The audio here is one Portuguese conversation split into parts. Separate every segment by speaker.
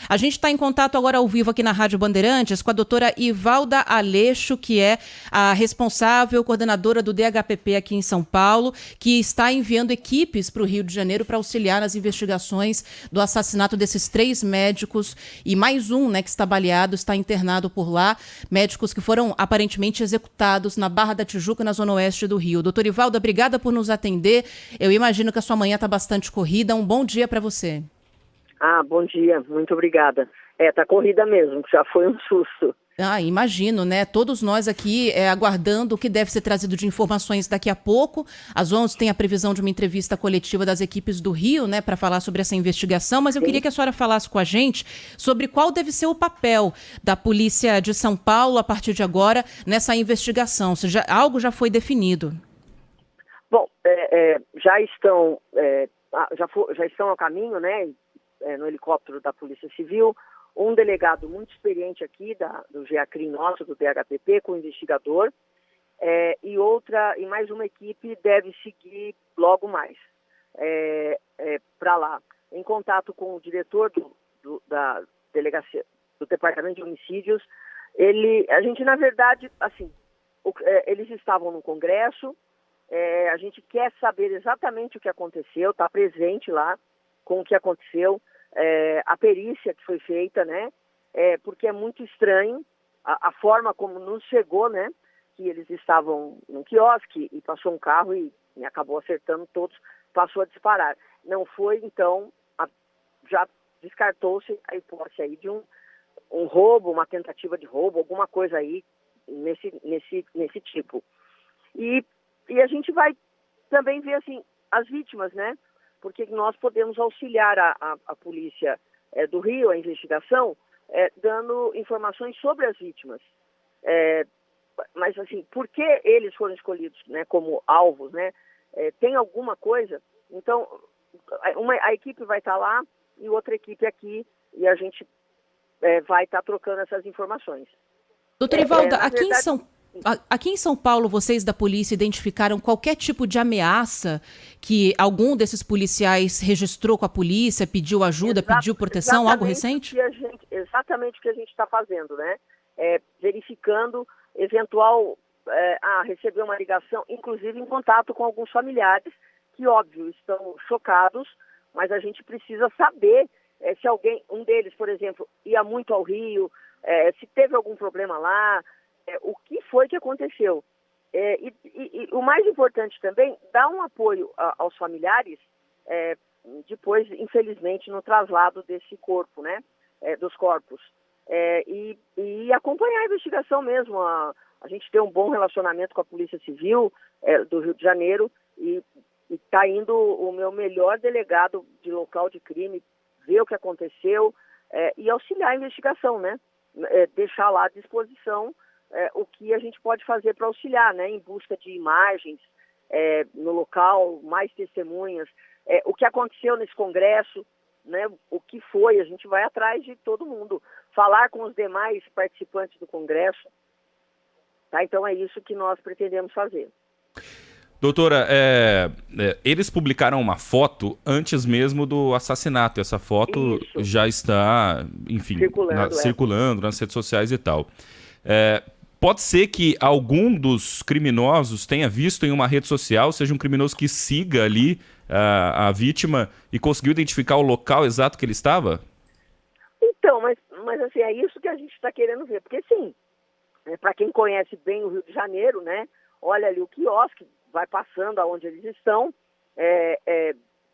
Speaker 1: A gente está em contato agora ao vivo aqui na Rádio Bandeirantes com a doutora Ivalda Aleixo, que é a responsável, coordenadora do DHPP aqui em São Paulo, que está enviando equipes para o Rio de Janeiro para auxiliar nas investigações do assassinato desses 3 médicos e mais um, né, que está baleado, está internado por lá, médicos que foram aparentemente executados na Barra da Tijuca, na zona oeste do Rio. Doutora Ivalda, obrigada por nos atender. Eu imagino que a sua manhã está bastante corrida. Um bom dia para você.
Speaker 2: Bom dia, muito obrigada. Tá corrida mesmo, já foi um susto.
Speaker 1: Imagino, né? Todos nós aqui aguardando o que deve ser trazido de informações daqui a pouco. Às 11 tem a previsão de uma entrevista coletiva das equipes do Rio, né, para falar sobre essa investigação, mas eu queria que a senhora falasse com a gente sobre qual deve ser o papel da Polícia de São Paulo a partir de agora nessa investigação. Se algo já foi definido.
Speaker 2: Bom, já estão a caminho, né, no helicóptero da Polícia Civil, um delegado muito experiente aqui do GEACRIM nosso, do DHPP, com o investigador, e mais uma equipe deve seguir logo mais para lá, em contato com o diretor da delegacia, do Departamento de Homicídios. A gente, na verdade, assim, eles estavam no Congresso, a gente quer saber exatamente o que aconteceu, está presente lá com o que aconteceu, a perícia que foi feita, né? Porque é muito estranho a forma como nos chegou, né? Que eles estavam num quiosque e passou um carro e acabou acertando todos, passou a disparar. Não foi, então, já descartou-se a hipótese aí de um roubo, uma tentativa de roubo, alguma coisa aí nesse tipo. E a gente vai também ver, assim, as vítimas, né? Porque nós podemos auxiliar a polícia do Rio, a investigação, dando informações sobre as vítimas. Mas, assim, por que eles foram escolhidos, né, como alvos, né? Tem alguma coisa? Então, a equipe vai estar lá e outra equipe aqui, e a gente vai estar trocando essas informações.
Speaker 1: Doutora Ivalda,
Speaker 2: Na verdade,
Speaker 1: aqui em São Paulo, vocês da polícia identificaram qualquer tipo de ameaça que algum desses policiais registrou com a polícia, pediu ajuda, pediu proteção, algo recente?
Speaker 2: Exatamente o que a gente está fazendo, né? Verificando eventual, receber uma ligação, inclusive em contato com alguns familiares que, óbvio, estão chocados, mas a gente precisa saber se um deles, por exemplo, ia muito ao Rio, se teve algum problema lá, o que foi que aconteceu. E o mais importante também, dar um apoio aos familiares, depois, infelizmente, no traslado desse corpo, né, dos corpos. E acompanhar a investigação mesmo. A gente tem um bom relacionamento com a Polícia Civil do Rio de Janeiro e está indo o meu melhor delegado de local de crime ver o que aconteceu e auxiliar a investigação, né? Deixar lá à disposição o que a gente pode fazer para auxiliar, né? Em busca de imagens no local, mais testemunhas, o que aconteceu nesse congresso, né? O que foi, a gente vai atrás de todo mundo, falar com os demais participantes do congresso, tá? Então é isso que nós pretendemos fazer.
Speaker 3: Doutora, eles publicaram uma foto antes mesmo do assassinato. Essa foto já está, enfim, circulando nas redes sociais e tal. Pode ser que algum dos criminosos tenha visto em uma rede social, seja um criminoso que siga ali a vítima e conseguiu identificar o local exato que ele estava?
Speaker 2: Então, mas assim, é isso que a gente está querendo ver. Porque, sim, para quem conhece bem o Rio de Janeiro, né, olha ali o quiosque, vai passando aonde eles estão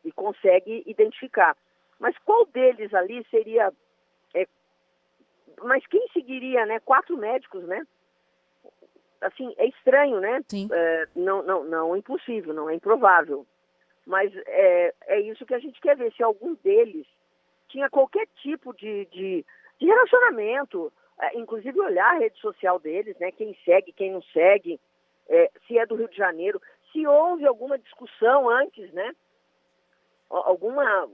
Speaker 2: e consegue identificar. Mas qual deles ali seria... mas quem seguiria, né? 4 médicos, né? Assim, é estranho, né?
Speaker 1: Sim.
Speaker 2: Não é impossível, não é improvável. Mas é isso que a gente quer ver, se algum deles tinha qualquer tipo de relacionamento, inclusive olhar a rede social deles, né? Quem segue, quem não segue, se é do Rio de Janeiro, se houve alguma discussão antes, né? Alguma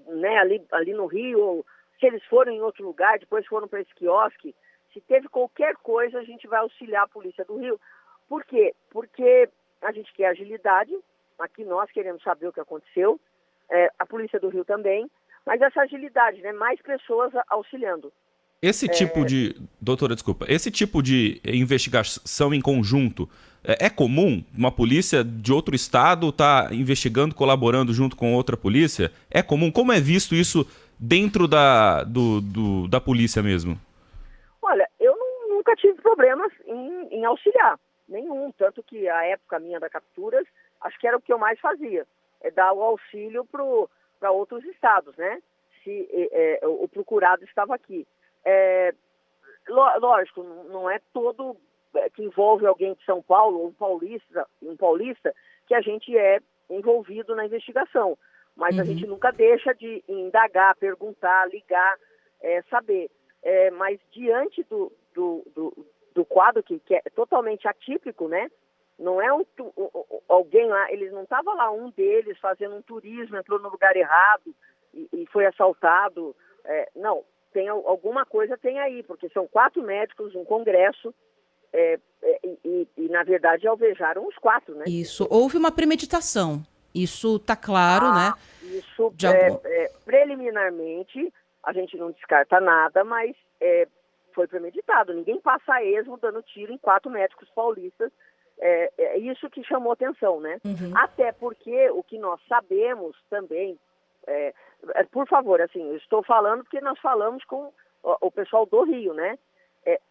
Speaker 2: né, ali no Rio, ou se eles foram em outro lugar, depois foram para esse quiosque, se teve qualquer coisa, a gente vai auxiliar a Polícia do Rio. Por quê? Porque a gente quer agilidade, aqui nós queremos saber o que aconteceu, a Polícia do Rio também, mas essa agilidade, né? Mais pessoas auxiliando.
Speaker 3: Esse tipo de... Doutora, desculpa. Esse tipo de investigação em conjunto é comum? Uma polícia de outro estado está investigando, colaborando junto com outra polícia? É comum? Como é visto isso dentro da polícia mesmo?
Speaker 2: Olha, eu nunca tive problemas em auxiliar. Nenhum. Tanto que a época minha da capturas, acho que era o que eu mais fazia. É dar o auxílio para outros estados, né? Se o procurado estava aqui. Lógico, não é todo que envolve alguém de São Paulo ou um paulista que a gente é envolvido na investigação, mas a gente nunca deixa de indagar, perguntar, ligar, saber. Mas diante do quadro que é totalmente atípico, né? Não é alguém lá, eles não estavam lá, um deles fazendo um turismo, entrou no lugar errado e foi assaltado. Não. Tem alguma coisa tem aí, porque são 4 médicos, um congresso, e na verdade alvejaram os 4, né?
Speaker 1: Isso, houve uma premeditação, isso está claro, né?
Speaker 2: Isso, preliminarmente, a gente não descarta nada, mas foi premeditado, ninguém passa a esmo dando tiro em 4 médicos paulistas, é isso que chamou atenção, né? Até porque o que nós sabemos também, por favor, assim, eu estou falando porque nós falamos com o pessoal do Rio, né?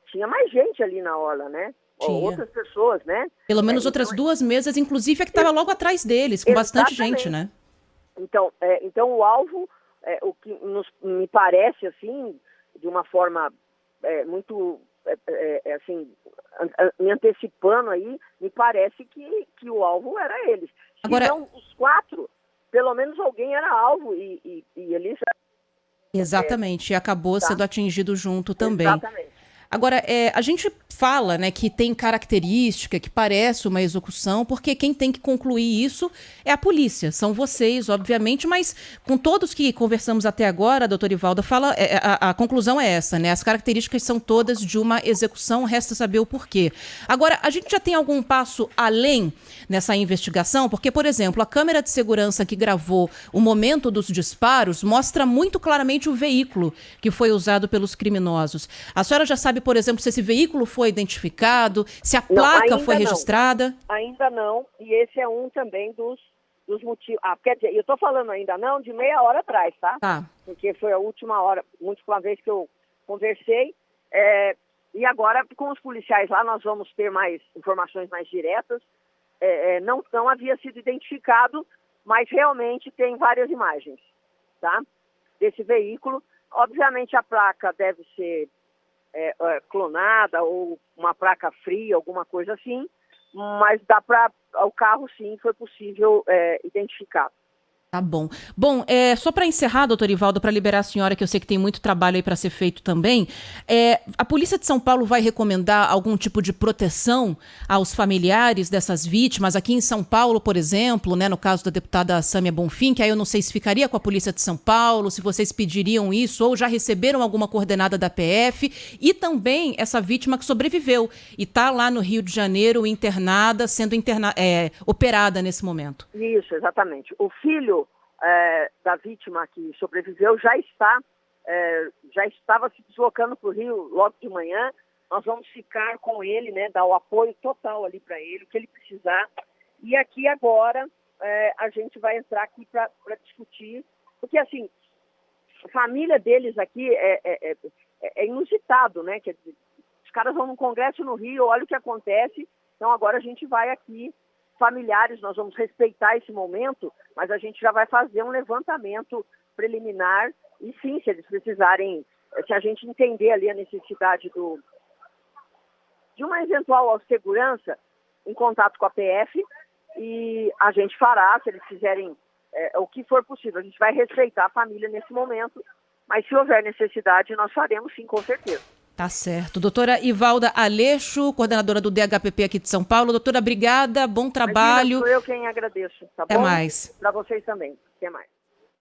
Speaker 2: Tinha mais gente ali na orla, né? Outras pessoas, né?
Speaker 1: Pelo menos outras 2 mesas, inclusive a que estava logo atrás deles, com bastante gente, né?
Speaker 2: Então o alvo, o que me parece, assim, de uma forma muito, assim, me antecipando aí, me parece que o alvo era eles.
Speaker 1: Agora,
Speaker 2: se não os 4... Pelo menos alguém era alvo e eles...
Speaker 1: Exatamente, e acabou sendo atingido junto também.
Speaker 2: Exatamente.
Speaker 1: Agora, a gente fala, né, que tem característica, que parece uma execução, porque quem tem que concluir isso é a polícia. São vocês, obviamente, mas com todos que conversamos até agora, a doutora Ivalda fala, a conclusão é essa, né? As características são todas de uma execução, resta saber o porquê. Agora, a gente já tem algum passo além nessa investigação? Porque, por exemplo, a câmera de segurança que gravou o momento dos disparos mostra muito claramente o veículo que foi usado pelos criminosos. A senhora já sabe, por exemplo, se esse veículo foi identificado, se a placa foi registrada?
Speaker 2: Ainda não, e esse é um também dos motivos. Quer dizer, eu estou falando ainda não de meia hora atrás, tá? Porque foi a última vez que eu conversei, e agora com os policiais lá nós vamos ter mais informações mais diretas. Não havia sido identificado, mas realmente tem várias imagens, tá? Desse veículo. Obviamente a placa deve ser clonada ou uma placa fria, alguma coisa assim, mas o carro sim foi possível identificar.
Speaker 1: Tá bom. Bom, só para encerrar, doutora Ivalda, para liberar a senhora, que eu sei que tem muito trabalho aí para ser feito também, a Polícia de São Paulo vai recomendar algum tipo de proteção aos familiares dessas vítimas? Aqui em São Paulo, por exemplo, né, no caso da deputada Sâmia Bonfim, que aí eu não sei se ficaria com a Polícia de São Paulo, se vocês pediriam isso, ou já receberam alguma coordenada da PF, e também essa vítima que sobreviveu e está lá no Rio de Janeiro internada, sendo operada nesse momento.
Speaker 2: Isso, exatamente. O filho da vítima que sobreviveu já estava se deslocando para o Rio logo de manhã. Nós vamos ficar com ele, né, dar o apoio total ali para ele, o que ele precisar. E aqui agora a gente vai entrar aqui para discutir, porque assim, a família deles aqui é inusitado, né? Quer dizer, os caras vão num congresso no Rio, olha o que acontece. Então agora a gente vai aqui, familiares, nós vamos respeitar esse momento, mas a gente já vai fazer um levantamento preliminar e sim, se eles precisarem, se a gente entender ali a necessidade de uma eventual segurança, em contato com a PF, e a gente fará, se eles fizerem o que for possível. A gente vai respeitar a família nesse momento, mas se houver necessidade, nós faremos sim, com certeza.
Speaker 1: Tá certo. Doutora Ivalda Aleixo, coordenadora do DHPP aqui de São Paulo. Doutora, obrigada, bom trabalho.
Speaker 2: Sou eu quem agradeço, tá bom?
Speaker 1: Até mais.
Speaker 2: Para vocês também. Até mais.